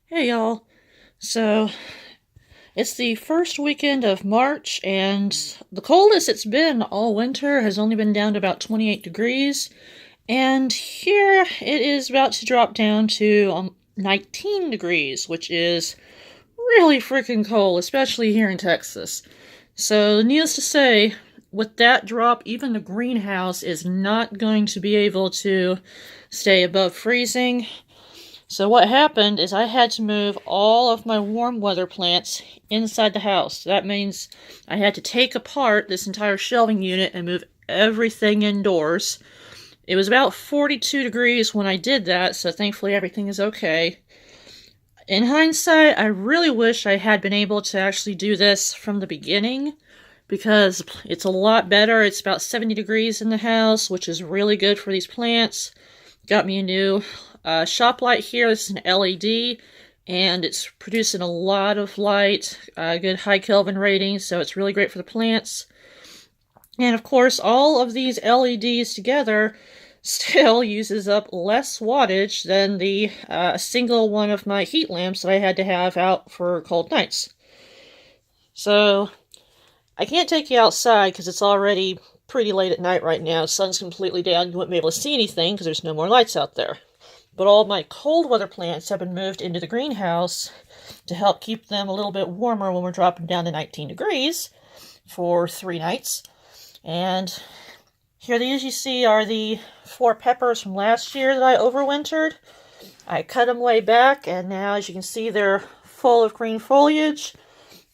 Hey y'all. So it's the first weekend of March, and the coldest it's been all winter has only been down to about 28 degrees. And here it is about to drop down to 19 degrees, which is really freaking cold, especially here in Texas. So, needless to say, with that drop, even the greenhouse is not going to be able to stay above freezing. So what happened is I had to move all of my warm weather plants inside the house. That means I had to take apart this entire shelving unit and move everything indoors. It was about 42 degrees when I did that, so thankfully everything is okay. In hindsight, I really wish I had been able to actually do this from the beginning because it's a lot better. It's about 70 degrees in the house, which is really good for these plants. Got me a new shop light here. This is an LED, and it's producing a lot of light, good high Kelvin rating, so it's really great for the plants. And of course, all of these LEDs together still uses up less wattage than the single one of my heat lamps that I had to have out for cold nights. So I can't take you outside because it's already pretty late at night right now. The sun's completely down. You wouldn't be able to see anything because there's no more lights out there. But all my cold weather plants have been moved into the greenhouse to help keep them a little bit warmer when we're dropping down to 19 degrees for 3 nights. And here these you see are the 4 peppers from last year that I overwintered. I cut them way back, and now as you can see they're full of green foliage.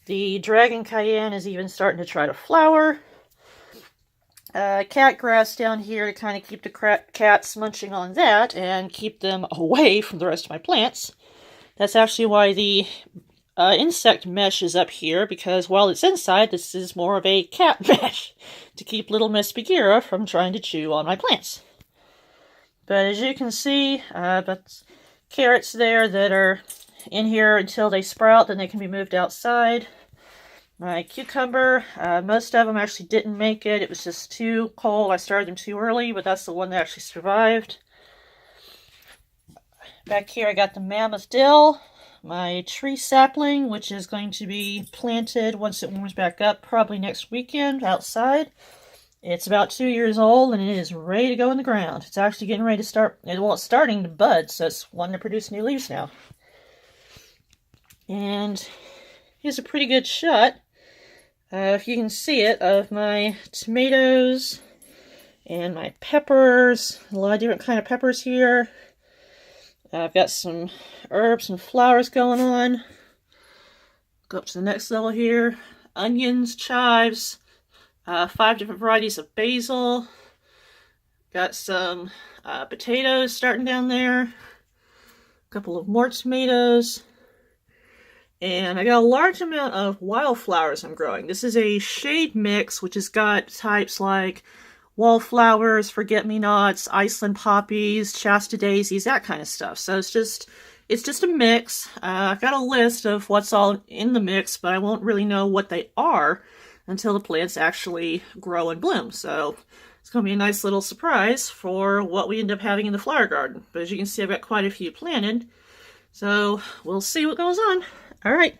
The dragon cayenne is even starting to try to flower. Cat grass down here to kind of keep the cats munching on that and keep them away from the rest of my plants. That's actually why the insect mesh is up here, because while it's inside, this is more of a cat mesh to keep little Miss Bagheera from trying to chew on my plants. But as you can see, that's carrots there that are in here until they sprout, then they can be moved outside. My cucumber, most of them actually didn't make it. It was just too cold. I started them too early, but that's the one that actually survived. Back here I got the mammoth dill, my tree sapling, which is going to be planted once it warms back up, probably next weekend outside. It's about 2 years old, and it is ready to go in the ground. It's actually getting ready to start, well, it's starting to bud, so it's wanting to produce new leaves now. And here's a pretty good shot, if you can see it, of my tomatoes and my peppers. A lot of different kind of peppers here. I've got some herbs and flowers going on. Go up to the next level here. Onions, chives, 5 different varieties of basil. Got some potatoes starting down there. A couple of more tomatoes. And I got a large amount of wildflowers I'm growing. This is a shade mix, which has got types like wallflowers, forget-me-nots, Iceland poppies, Shasta daisies, that kind of stuff. So it's just a mix. I've got a list of what's all in the mix, but I won't really know what they are until the plants actually grow and bloom. So it's going to be a nice little surprise for what we end up having in the flower garden. But as you can see, I've got quite a few planted. So we'll see what goes on. All right.